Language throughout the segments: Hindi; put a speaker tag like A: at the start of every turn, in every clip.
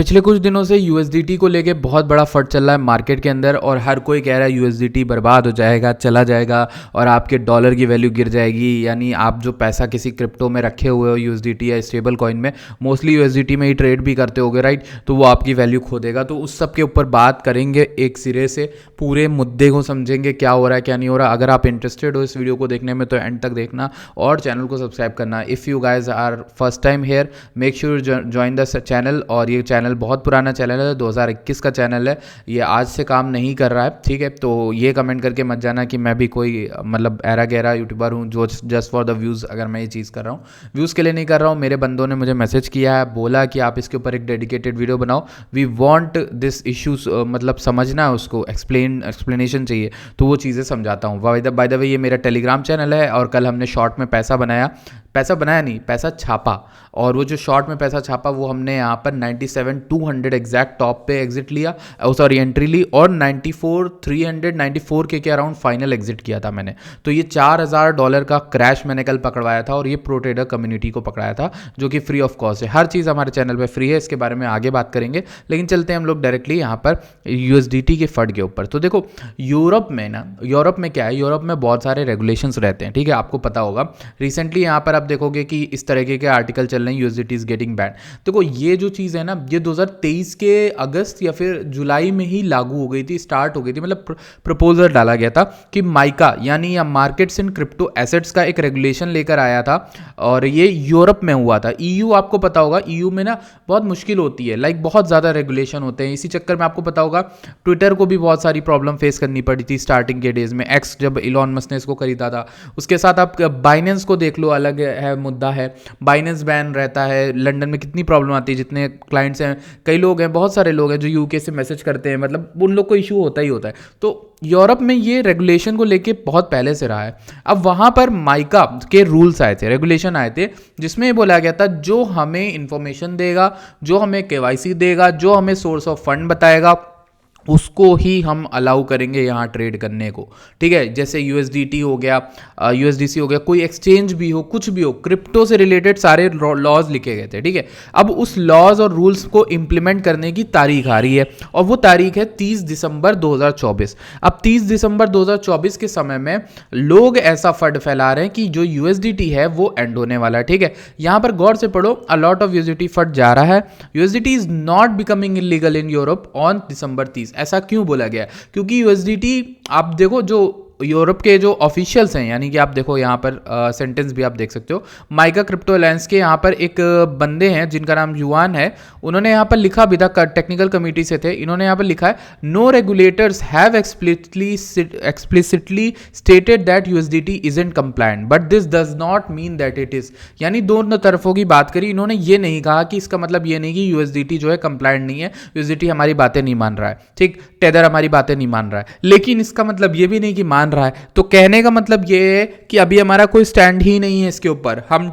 A: पिछले कुछ दिनों से यूएसडीटी को लेके बहुत बड़ा फट चल रहा है मार्केट के अंदर और हर कोई कह रहा है यूएसडीटी बर्बाद हो जाएगा, चला जाएगा और आपके डॉलर की वैल्यू गिर जाएगी। यानी आप जो पैसा किसी क्रिप्टो में रखे हुए हो यूएसडीटी या स्टेबल कॉइन में, मोस्टली यूएसडीटी में ही ट्रेड भी करते होगे राइट, तो वो आपकी वैल्यू खो देगा। तो उस सब के ऊपर बात करेंगे एक सिरे से, पूरे मुद्दे को समझेंगे क्या हो रहा है क्या नहीं हो रहा। अगर आप इंटरेस्टेड हो इस वीडियो को देखने में तो एंड तक देखना और चैनल को सब्सक्राइब करना। If you guys are first time here make sure join the channel. और ये चैनल बहुत पुराना चैनल है, 2021 का चैनल है, ये आज से काम नहीं कर रहा है, ठीक है। तो ये कमेंट करके मत जाना कि मैं भी कोई मतलब ऐरा गहरा यूट्यूबर हूँ जो जस्ट फॉर द व्यूज़ अगर मैं ये चीज़ कर रहा हूँ, व्यूज़ के लिए नहीं कर रहा हूँ। मेरे बंदों ने मुझे मैसेज किया है, बोला कि आप इसके ऊपर एक डेडिकेटेड वीडियो बनाओ, वी वांट दिस इश्यूज, मतलब समझना है उसको, एक्सप्लेनेशन चाहिए, तो वो चीज़ें समझाता हूँ। बाय द वे ये मेरा टेलीग्राम चैनल है और कल हमने शॉर्ट में पैसा बनाया नहीं, पैसा छापा, और वो जो शॉर्ट में पैसा छापा वो हमने यहाँ पर 97,200 एग्जैक्ट टॉप पे एग्जिट लिया, सॉरी एंट्री ली, और 94,394 के अराउंड फाइनल एग्जिट किया था मैंने। तो ये $4,000 का क्रैश मैंने कल पकड़वाया था और ये प्रो ट्रेडर कम्युनिटी को पकड़ाया था, जो कि फ्री ऑफ कॉस्ट है। हर चीज़ हमारे चैनल पे फ्री है, इसके बारे में आगे बात करेंगे, लेकिन चलते हैं हम लोग डायरेक्टली यहाँ पर यूएसडीटी के फंड के ऊपर। तो देखो यूरोप में क्या है, यूरोप में बहुत सारे रेगुलेशंस रहते हैं, ठीक है, आपको पता होगा। रिसेंटली यहाँ पर आप देखोगे कि इस तरीके के आर्टिकल चल रहे हैं, यूएसडीटी इज गेटिंग बैन। देखो ये जो चीज़ है ना, ये 2023 के अगस्त या फिर जुलाई में ही लागू हो गई थी, स्टार्ट हो गई थी, मतलब प्रपोजल डाला गया था कि माइका यानी या मार्केट्स इन क्रिप्टो एसेट्स का एक रेगुलेशन लेकर आया था, और ये यूरोप में हुआ था। ईयू आपको पता होगा, ईयू में ना बहुत मुश्किल होती है, लाइक बहुत ज़्यादा रेगुलेशन होते हैं। इसी चक्कर में आपको पता होगा ट्विटर को भी बहुत सारी प्रॉब्लम फेस करनी पड़ी थी स्टार्टिंग के डेज में, एक्स जब इलॉन मस्क ने इसको खरीदा था। उसके साथ आप बाइनेंस को देख लो, अलग है मुद्दा है, बाइनेंस बैन रहता है। लंदन में कितनी प्रॉब्लम आती है, जितने क्लाइंट्स हैं, कई लोग हैं, बहुत सारे लोग हैं जो यूके से मैसेज करते हैं, मतलब उन लोग को इशू होता ही होता है। तो यूरोप में ये रेगुलेशन को लेके बहुत पहले से रहा है। अब वहाँ पर माइका के रूल्स आए थे, रेगुलेशन आए थे, जिसमें ये बोला गया था जो हमें इंफॉर्मेशन देगा, जो हमें केवाईसी देगा, जो हमें सोर्स ऑफ फंड बताएगा, उसको ही हम अलाउ करेंगे यहाँ ट्रेड करने को, ठीक है। जैसे यूएसडीटी हो गया, यूएसडीसी हो गया, कोई एक्सचेंज भी हो, कुछ भी हो, क्रिप्टो से रिलेटेड सारे लॉज लिखे गए थे, ठीक है। अब उस लॉज और रूल्स को इम्प्लीमेंट करने की तारीख आ रही है, और वो तारीख है 30 दिसंबर 2024। अब 30 दिसंबर 2024 के समय में लोग ऐसा फंड फैला रहे हैं कि जो यूएसडीटी है वो एंड होने वाला है, ठीक है। यहाँ पर गौर से पढ़ो, a lot of USDT fund जा रहा है। USDT is not becoming illegal in Europe on December 30। ऐसा क्यों बोला गया? क्योंकि यूएसडीटी आप देखो, जो यूरोप के जो ऑफिशियल्स हैं, यानी कि आप देखो यहाँ पर सेंटेंस भी आप देख सकते हो, माइका क्रिप्टो अलायंस के यहाँ पर एक बंदे हैं जिनका नाम युआन है, उन्होंने यहाँ पर लिखा भी था, टेक्निकल कमेटी से थे, इन्होंने यहाँ पर लिखा है, no regulators have explicitly stated that USDT isn't compliant but this does not mean that it is. यानी दोनों तरफों की बात करी, इन्होंने ये नहीं कहा कि इसका मतलब ये नहीं कि यूएसडीटी जो है कंप्लायंट नहीं है, यूएसडीटी हमारी बातें नहीं मान रहा है, ठीक, टेदर हमारी बातें नहीं मान रहा है, लेकिन इसका मतलब ये भी नहीं कि मान रहा है। तो कहने का मतलब ये है कि अभी हमारा कोई स्टैंड ही नहीं है इसके ऊपर, हम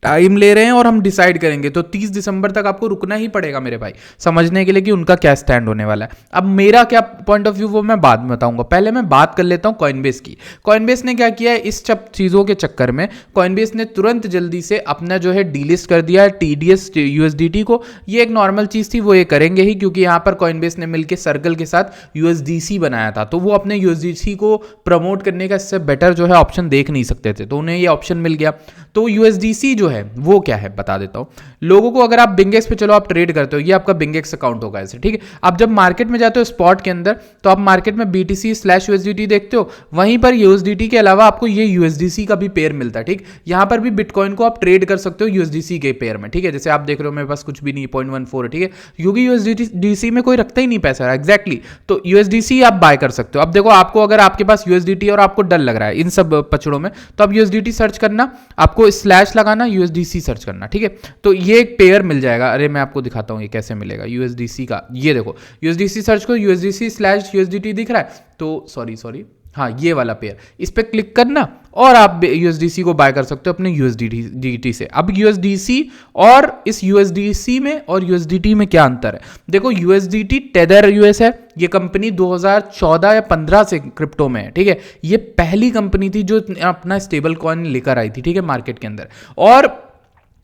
A: टाइम ले रहे हैं और हम डिसाइड करेंगे। तो 30 दिसंबर तक आपको रुकना ही पड़ेगा मेरे भाई, समझने के लिए कि उनका क्या स्टैंड होने वाला है। अब मेरा क्या पॉइंट ऑफ व्यू वो मैं बाद में बताऊंगा, पहले मैं बात कर लेता हूं कॉइनबेस की। कॉइनबेस ने क्या किया है इस सब चीज़ों के चक्कर में, कॉइनबेस ने तुरंत जल्दी से अपना जो है डीलिस्ट कर दिया है टीडीएस यूएसडीटी को। ये एक नॉर्मल चीज़ थी, वो ये करेंगे ही, क्योंकि यहाँ पर कॉइनबेस ने मिलकर सर्कल के साथ यूएसडीसी बनाया था, तो वो अपने यूएसडीसी को प्रमोट करने का इससे बेटर जो है ऑप्शन देख नहीं सकते थे, तो उन्हें ये ऑप्शन मिल गया। तो यूएसडीसी जो है वो क्या है बता देता हूँ लोगों को। अगर आप बिंगेक्स पे चलो, आप ट्रेड करते हो, ये आपका बिंगेक्स अकाउंट होगा ऐसे, ठीक है। आप जब मार्केट में जाते हो स्पॉट के अंदर, तो आप मार्केट में BTC/USDT देखते हो, वहीं पर USDT के अलावा आपको ये USDC का भी पेयर मिलता है, ठीक। यहाँ पर भी बिटकॉइन को आप ट्रेड कर सकते हो USDC के पेयर में, ठीक है। जैसे आप देख रहे हो मेरे पास कुछ भी नहीं, 0.14 है, ठीक है, क्योंकि USDC में कोई रखता ही नहीं पैसा, एग्जैक्टली। तो USDC आप बाय कर सकते हो। अब देखो आपको, अगर आपके पास USDT और आपको डर लग रहा है इन सब पचड़ों में, तो आप USDT सर्च करना, आपको स्लैश लगाना, USDC सर्च करना, ठीक है। तो ये एक पेयर मिल जाएगा। अरे मैं आपको दिखाता हूँ ये कैसे मिलेगा USDC का। ये देखो USDC सर्च को, USDC/USDT दिख रहा है, तो सॉरी हाँ ये वाला पेयर, इस पर क्लिक करना और आप USDC को बाय कर सकते हो अपने USDT से। अब USDC और इस USDC में और USDT में क्या अंतर है? देखो USDT टेदर यूएस है, ये कंपनी 2014 या 15 से क्रिप्टो में है, ठीक है। ये पहली कंपनी थी जो अपना स्टेबल कॉइन लेकर आई थी, ठीक है, मार्केट के अंदर। और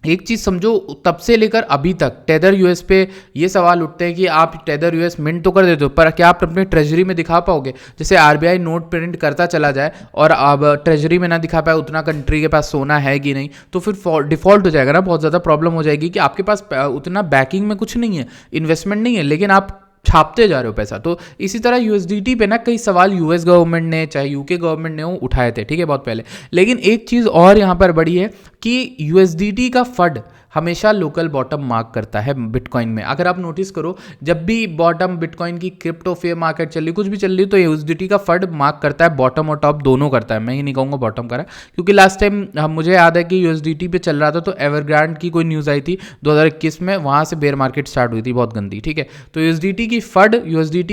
A: एक चीज़ समझो, तब से लेकर अभी तक टेदर यूएस पे ये सवाल उठते हैं कि आप टेदर यूएस मिंट तो कर देते हो, पर क्या आप अपने ट्रेजरी में दिखा पाओगे? जैसे आरबीआई नोट प्रिंट करता चला जाए और अब ट्रेजरी में ना दिखा पाए उतना कंट्री के पास सोना है कि नहीं, तो फिर डिफॉल्ट हो जाएगा ना, बहुत ज़्यादा प्रॉब्लम हो जाएगी कि आपके पास उतना बैकिंग में कुछ नहीं है, इन्वेस्टमेंट नहीं है, लेकिन आप छापते जा रहे हो पैसा। तो इसी तरह यूएसडीटी पे ना कई सवाल यूएस गवर्नमेंट ने चाहे यूके गवर्नमेंट ने वो उठाए थे, ठीक है, बहुत पहले। लेकिन एक चीज़ और यहाँ पर बड़ी है कि यूएसडीटी का फंड हमेशा लोकल बॉटम मार्क करता है बिटकॉइन में। अगर आप नोटिस करो, जब भी बॉटम बिटकॉइन की क्रिप्टो फेयर मार्केट चल रही, कुछ भी चल रही, तो यूएसडीटी का फंड मार्क करता है, बॉटम और टॉप दोनों करता है। मैं ही नहीं कहूँगा बॉटम करा, क्योंकि लास्ट टाइम मुझे याद है कि यूएसडीटी पे चल रहा था तो एवरग्रांड की कोई न्यूज़ आई थी 2021 में, वहाँ से बेयर मार्केट स्टार्ट हुई थी बहुत गंदी, ठीक है। तो यूएसडीटी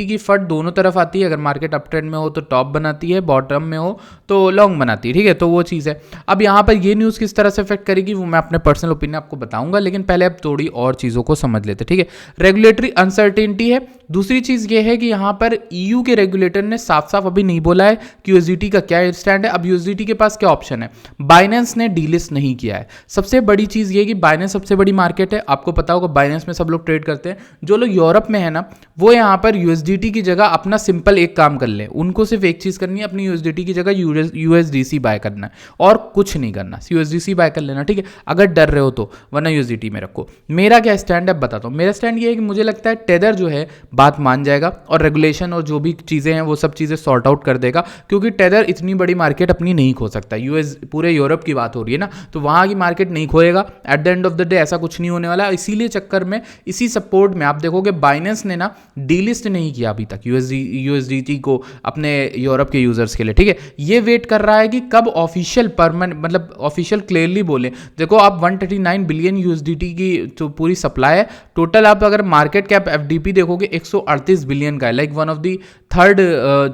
A: की फंड दोनों तरफ आती है। अगर मार्केट अप ट्रेंड में हो तो टॉप बनाती है, बॉटम में हो तो लॉन्ग बनाती है, ठीक है। तो वो चीज़ है। अब यहाँ पर ये न्यूज़ किस तरह से इफेक्ट करेगी वो मैं अपने पर्सनल ओपिनियन आपको बताऊंगा, लेकिन पहले अब थोड़ी और चीज़ों को समझ लेते हैं, ठीक है। रेगुलेटरी अनसर्टेनिटी है। दूसरी चीज़ ये है कि यहाँ पर ईयू के रेगुलेटर ने साफ साफ अभी नहीं बोला है कि यूएसडीटी का क्या स्टैंड है। अब यूएसडीटी के पास क्या ऑप्शन है? बाइनेंस ने डीलिस्ट नहीं किया है। सबसे बड़ी चीज़ ये कि बाइनेंस सबसे बड़ी मार्केट है, आपको पता होगा, बाइनेंस में सब लोग ट्रेड करते हैं। जो लोग यूरोप में है ना, वो यहाँ पर यूएसडीटी की जगह अपना सिंपल एक काम कर ले, उनको सिर्फ एक चीज़ करनी है, अपनी यूएसडीटी की जगह यूएसडीसी बाय करना है और कुछ नहीं करना, यूएसडीसी बाय कर लेना, ठीक है, अगर डर रहे हो तो, वरना यूएसडीटी में रखो। मेरा क्या स्टैंड है बताता हूँ। मेरा स्टैंड ये है कि मुझे लगता है टेदर जो है बात मान जाएगा और रेगुलेशन और जो भी चीज़ें हैं वो सब चीज़ें सॉर्ट आउट कर देगा, क्योंकि टेदर इतनी बड़ी मार्केट अपनी नहीं खो सकता। यूएस पूरे यूरोप की बात हो रही है ना, तो वहाँ की मार्केट नहीं खोएगा। At the end of the day ऐसा कुछ नहीं होने वाला। इसीलिए चक्कर में, इसी सपोर्ट में आप देखोगे बाइनेंस ने ना डीलिस्ट नहीं किया अभी तक यूएसडीटी को अपने यूरोप के यूजर्स के लिए, ठीक है। ये वेट कर रहा है कि कब ऑफिशियल परमानेंट, मतलब ऑफिशियल क्लियरली बोले। देखो आप 139 बिलियन यूएसडीटी की जो पूरी सप्लाई है टोटल, आप अगर मार्केट कैप एफडीपी देखोगे 138 बिलियन का है, like one of the third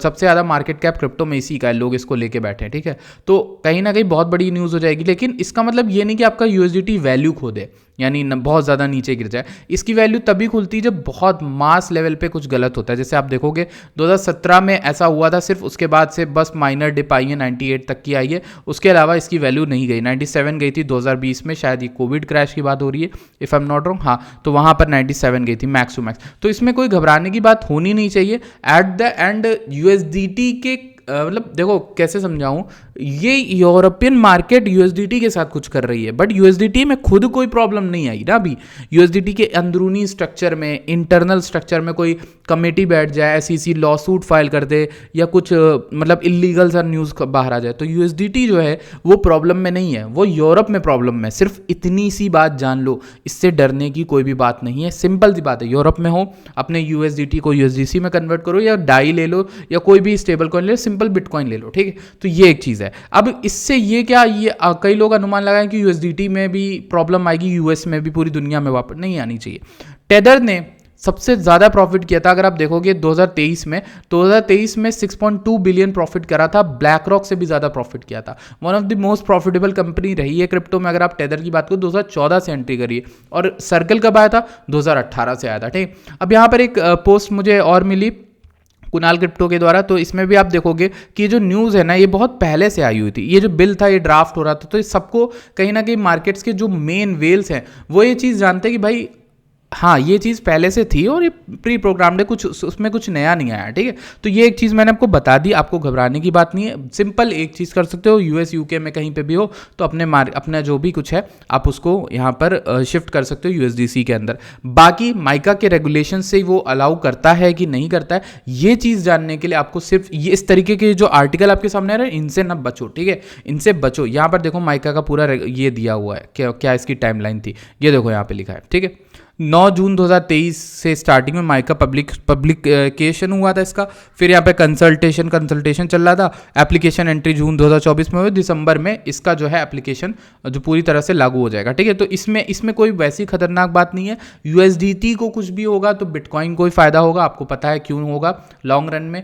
A: सबसे ज़्यादा मार्केट कैप क्रिप्टो में इसी का है, लोग इसको लेके बैठे हैं, ठीक है। तो कहीं ना कहीं बहुत बड़ी न्यूज़ हो जाएगी, लेकिन इसका मतलब ये नहीं कि आपका यूएसडीटी वैल्यू खो दे, यानी बहुत ज़्यादा नीचे गिर जाए। इसकी वैल्यू तभी खुलती है जब बहुत मास लेवल पे कुछ गलत होता है। जैसे आप देखोगे 2017 में ऐसा हुआ था, सिर्फ उसके बाद से बस माइनर डिप आई है, 98 तक की आई है, उसके अलावा इसकी वैल्यू नहीं गई। 97 गई थी 2020 में, शायद ये कोविड क्रैश की बात हो रही है if I am not wrong, हाँ, तो वहाँ पर 97 गई थी मैक्स टू मैक्स। तो इसमें कोई घबराने की बात होनी नहीं चाहिए। एट द एंड यूएसडीटी के मतलब देखो कैसे समझाऊं, ये यूरोपियन मार्केट यूएसडीटी के साथ कुछ कर रही है, बट यूएसडीटी में खुद कोई प्रॉब्लम नहीं आई ना अभी। यूएसडीटी के अंदरूनी स्ट्रक्चर में, इंटरनल स्ट्रक्चर में कोई कमेटी बैठ जाए, एसईसी लॉ सूट फाइल कर दे या कुछ मतलब इलीगल सा न्यूज़ बाहर आ जाए, तो यूएसडीटी जो है वो प्रॉब्लम में नहीं है, वो यूरोप में प्रॉब्लम में। सिर्फ इतनी सी बात जान लो, इससे डरने की कोई भी बात नहीं है। सिंपल सी बात है, यूरोप में हो अपने यूएसडीटी को यूएसडीसी में कन्वर्ट करो, या डाई ले लो, या कोई भी स्टेबल कॉइन ले लो, सिंपल बिटकॉइन ले लो, ठीक है। तो ये एक चीज़ है। अब इससे ये क्या, ये कई लोग अनुमान लगाएं कि यूएसडीटी में भी प्रॉब्लम आएगी, यूएस में भी, पूरी दुनिया में वापस नहीं आनी चाहिए। टेदर ने सबसे ज़्यादा प्रॉफिट किया था, अगर आप देखोगे 2023 में 6.2 बिलियन प्रॉफिट करा था, ब्लैक रॉक से भी ज़्यादा प्रॉफिट किया था। One of the most profitable company रही है क्रिप्टो में। अगर आप टेदर की बात करो 2014 से एंट्री करिए, और सर्कल कब आया था? 2018 से आया था, ठीक। अब यहाँ पर एक पोस्ट मुझे और मिली कुणाल क्रिप्टो के द्वारा, तो इसमें भी आप देखोगे कि ये जो न्यूज़ है ना, ये बहुत पहले से आई हुई थी। ये जो बिल था, ये ड्राफ्ट हो रहा था, तो सबको कहीं ना कहीं मार्केट्स के जो मेन वेल्स हैं वो ये चीज़ जानते हैं कि भाई हाँ, ये चीज़ पहले से थी और ये प्री प्रोग्राम्ड है, कुछ उसमें कुछ नया नहीं आया, ठीक है। तो ये एक चीज़ मैंने आपको बता दी, आपको घबराने की बात नहीं है। सिंपल एक चीज़ कर सकते हो, यूएस यूके में कहीं पे भी हो तो अपना जो भी कुछ है आप उसको यहाँ पर शिफ्ट कर सकते हो यूएसडीसी के अंदर। बाकी माइका के रेगुलेशन से वो अलाउ करता है कि नहीं करता है, ये चीज़ जानने के लिए आपको सिर्फ ये इस तरीके के जो आर्टिकल आपके सामने आ रहे हैं इनसे ना बचो, ठीक है, इनसे बचो। यहाँ पर देखो माइका का पूरा ये दिया हुआ है, क्या इसकी टाइमलाइन थी, ये देखो यहाँ पे लिखा है, ठीक है। 9 जून 2023 से स्टार्टिंग में माइका पब्लिकेशन हुआ था इसका, फिर यहाँ पे कंसल्टेशन चल रहा था, एप्लीकेशन एंट्री जून 2024 में हुई, दिसंबर में इसका जो है एप्लीकेशन जो पूरी तरह से लागू हो जाएगा, ठीक है। तो इसमें कोई वैसी खतरनाक बात नहीं है। यूएसडीटी को कुछ भी होगा तो बिटकॉइन को ही फायदा होगा, आपको पता है क्यों होगा। लॉन्ग रन में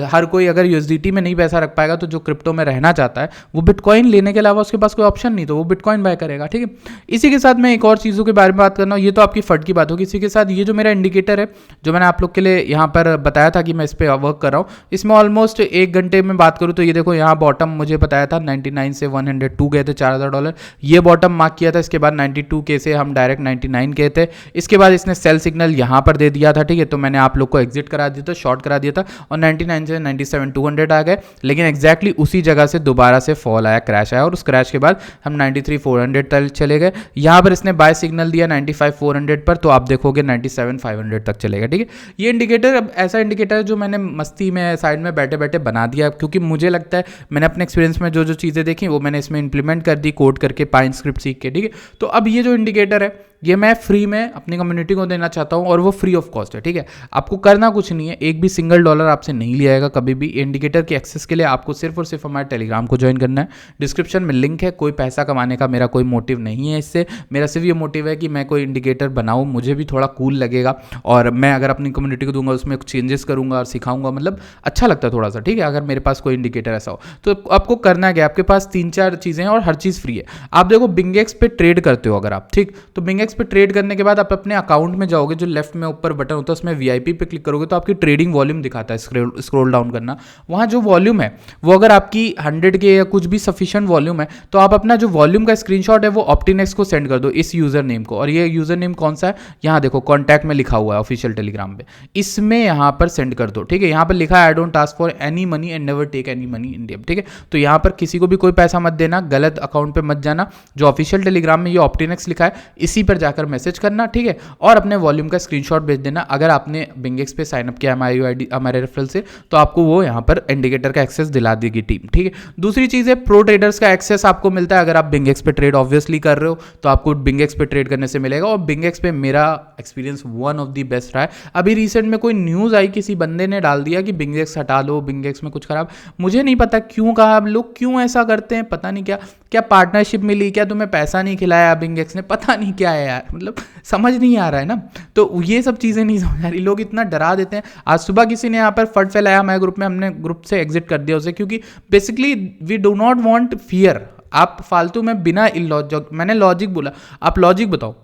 A: हर कोई अगर यूएसडीटी में नहीं पैसा रख पाएगा तो जो क्रिप्टो में रहना चाहता है वो बिटकॉइन लेने के अलावा उसके पास कोई ऑप्शन नहीं, तो वो बिटकॉइन बाय करेगा, ठीक है। इसी के साथ मैं एक और चीज़ों के बारे में बात करना हूँ, ये तो आपकी फट की बात होगी। इसी के साथ ये जो मेरा इंडिकेटर है जो मैंने आप लोग के लिए यहाँ पर बताया था कि मैं इस पर वर्क कर रहा हूँ, इसमें ऑलमोस्ट 1 घंटे में बात करूँ तो ये देखो यहाँ बॉटम मुझे बताया था 99 से 102 गए थे $4000, ये बॉटम मार्क किया था। इसके बाद 92 के से हम डायरेक्ट 99 गए थे। इसके बाद इसने सेल सिग्नल यहाँ पर दे दिया था, ठीक है, तो मैंने आप लोग को एग्जिट करा दिया था, शॉर्ट करा दिया था और 99 से 97 200 आ गए। लेकिन एग्जैक्टली उसी जगह से दोबारा से फॉल आया, क्रैश आया और उस क्रैश के बाद हम 93 400 तक चले गए। यहाँ पर इसने बाय सिग्नल दिया 95 400 पर, तो आप देखोगे 97 500 तक चलेगा, ठीक है। ये इंडिकेटर अब ऐसा इंडिकेटर है जो मैंने मस्ती में साइड में बैठे बैठे बना दिया, क्योंकि मुझे लगता है मैंने अपने एक्सपीरियंस में जो जो चीज़ें देखी वो मैंने इसमें इंप्लीमेंट कर दी, कोड करके पाइन स्क्रिप्ट सीख के, ठीक है। तो अब ये जो इंडिकेटर है ये मैं फ्री में अपनी कम्युनिटी को देना चाहता हूँ और वो फ्री ऑफ कॉस्ट है, ठीक है। आपको करना कुछ नहीं है, एक भी सिंगल $1 आपसे नहीं लिया जाएगा कभी भी। इंडिकेटर के एक्सेस के लिए आपको सिर्फ और सिर्फ हमारे टेलीग्राम को ज्वाइन करना है, डिस्क्रिप्शन में लिंक है। कोई पैसा कमाने का मेरा कोई मोटिव नहीं है इससे, मेरा सिर्फ ये मोटिव है कि मैं कोई इंडिकेटर बनाऊँ, मुझे भी थोड़ा कूल लगेगा और मैं अगर अपनी कम्युनिटी को दूंगा उसमें चेंजेस करूँगा और सिखाऊंगा, मतलब अच्छा लगता है थोड़ा सा, ठीक है। अगर मेरे पास कोई इंडिकेटर ऐसा हो तो आपको करना क्या, आपके पास 3-4 चीज़ें हैं और हर चीज़ फ्री है। आप देखो बिंगेक्स पे ट्रेड करते हो अगर आप, ठीक, तो बिंगेक्स पे ट्रेड करने के बाद आप अपने अकाउंट में जाओगे, जो लेफ्ट में ऊपर बटन होता है उसमें वीआईपी पे क्लिक करोगे तो आपकी ट्रेडिंग वॉल्यूम दिखाता है, स्क्रॉल डाउन करना, वहाँ जो वॉल्यूम है वो अगर आपकी 100 के या कुछ भी सफिशिएंट वॉल्यूम है तो आप अपना जो वॉल्यूम का स्क्रीनशॉट है वो ऑप्टिनेक्स को सेंड कर दो, इस यूजर नेम को। और ये यूजर नेम कौन सा है, यहाँ देखो कॉन्टैक्ट में लिखा हुआ है ऑफिशियल टेलीग्राम पे, इसमें यहाँ पर सेंड कर दो, ठीक है। यहाँ पर लिखा है I don't ask for any money and never take any money in DM, ठीक है। तो यहाँ पर किसी को भी कोई पैसा मत देना, गलत अकाउंट पे मत जाना, जो ऑफिशियल टेलीग्राम में ये ऑप्टिनेक्स लिखा है इसी पर जाकर मैसेज करना, ठीक है। और अपने वॉल्यूम का स्क्रीनशॉट भेज देना। अगर आपने बिंगेक्स पे साइन अप किया हमारी यूआईडी हमारे रेफरल से तो आपको वो यहाँ पर इंडिकेटर का एक्सेस दिला देगी टीम, ठीक है। दूसरी चीज़ है प्रो ट्रेडर्स का एक्सेस आपको मिलता है। अगर आप बिंगेक्स पे ट्रेड ऑब्वियसली कर रहे हो तो आपको बिंगेक्स पे ट्रेड करने से मिलेगा और बिंगेक्स पे मेरा experience one of the best रहा है। अभी रिसेंट में कोई न्यूज़ आई, किसी बंदे ने डाल दिया कि बिंगेक्स हटा लो, बिंगेक्स में कुछ खराब, मुझे नहीं पता क्यों कहा, लोग क्यों ऐसा करते हैं, पता नहीं क्या पार्टनरशिप मिली, क्या तुम्हें पैसा नहीं खिलाया बिंगेक्स ने, पता नहीं क्या है यार, मतलब समझ नहीं आ रहा है ना। तो ये सब चीज़ें नहीं समझ आ रही, लोग इतना डरा देते हैं। आज सुबह किसी ने यहाँ पर फट फैलाया हमारे ग्रुप में, हमने ग्रुप से एग्जिट कर दिया उसे, क्योंकि basically we do not want fear. आप फालतू में बिना लॉजिक, मैंने लॉजिक बोला, आप लॉजिक बताओ,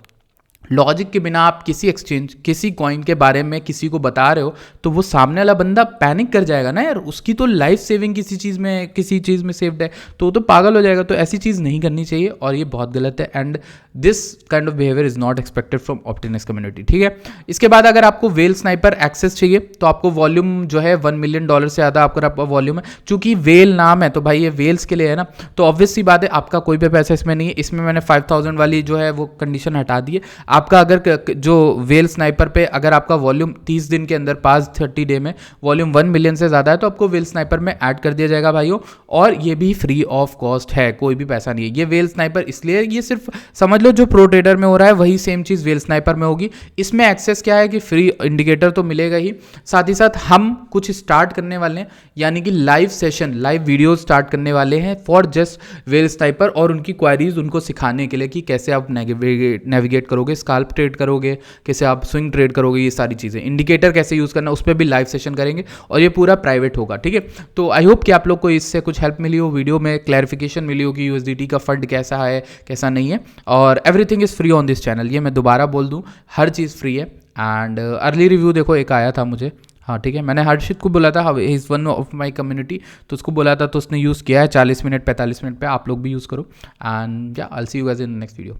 A: लॉजिक के बिना आप किसी एक्सचेंज किसी कॉइन के बारे में किसी को बता रहे हो तो वो सामने वाला बंदा पैनिक कर जाएगा ना यार, उसकी तो लाइफ सेविंग किसी चीज़ में सेव्ड है तो वो तो पागल हो जाएगा। तो ऐसी चीज़ नहीं करनी चाहिए और ये बहुत गलत है and this kind of behaviour is not expected from Optinex community, ठीक है। इसके बाद अगर आपको वेल स्नाइपर एक्सेस चाहिए तो आपको वॉल्यूम जो है $1 मिलियन से ज़्यादा आपका वॉल्यूम है, चूंकि वेल नाम है तो भाई ये वेल्स के लिए है ना, तो ऑब्वियस सी बात है आपका कोई भी पैसा इसमें नहीं है। इसमें मैंने 5000 वाली जो है वो कंडीशन हटा दी है। आपका अगर जो वेल स्नाइपर पे अगर आपका वॉल्यूम 30 दिन के अंदर पास 30 डे में वॉल्यूम 1 मिलियन से ज़्यादा है तो आपको वेल स्नाइपर में ऐड कर दिया जाएगा भाइयों, और ये भी फ्री ऑफ कॉस्ट है, कोई भी पैसा नहीं है। ये वेल स्नाइपर इसलिए, ये सिर्फ समझ लो जो प्रो ट्रेडर में हो रहा है वही सेम चीज़ वेल स्नाइपर में होगी। इसमें एक्सेस क्या है कि फ्री इंडिकेटर तो मिलेगा ही, साथ ही साथ हम कुछ स्टार्ट करने वाले हैं, यानी कि live session live video start करने वाले हैं फॉर जस्ट वेल स्नाइपर, और उनकी क्वारीज उनको सिखाने के लिए कि कैसे आप नेविगेट करोगे, स्काल्प ट्रेड करोगे, कैसे आप स्विंग ट्रेड करोगे, ये सारी चीज़ें, इंडिकेटर कैसे यूज़ करना, उस पर भी लाइव सेशन करेंगे और ये पूरा प्राइवेट होगा, ठीक है। तो आई होप कि आप लोग को इससे कुछ हेल्प मिली हो, वीडियो में क्लैरिफिकेशन मिली हो कि USDT का फंड कैसा है कैसा नहीं है, और everything is free on this channel. ये मैं दोबारा बोल दूँ, हर चीज़ फ्री है। एंड अर्ली रिव्यू देखो एक आया था मुझे, हाँ ठीक है, मैंने हर्षित को बोला था, is one of my community, तो उसको बोला था तो उसने यूज़ किया है 40 मिनट 45 मिनट पे, आप लोग भी यूज़ करो। एंड या I will see you guys in next video.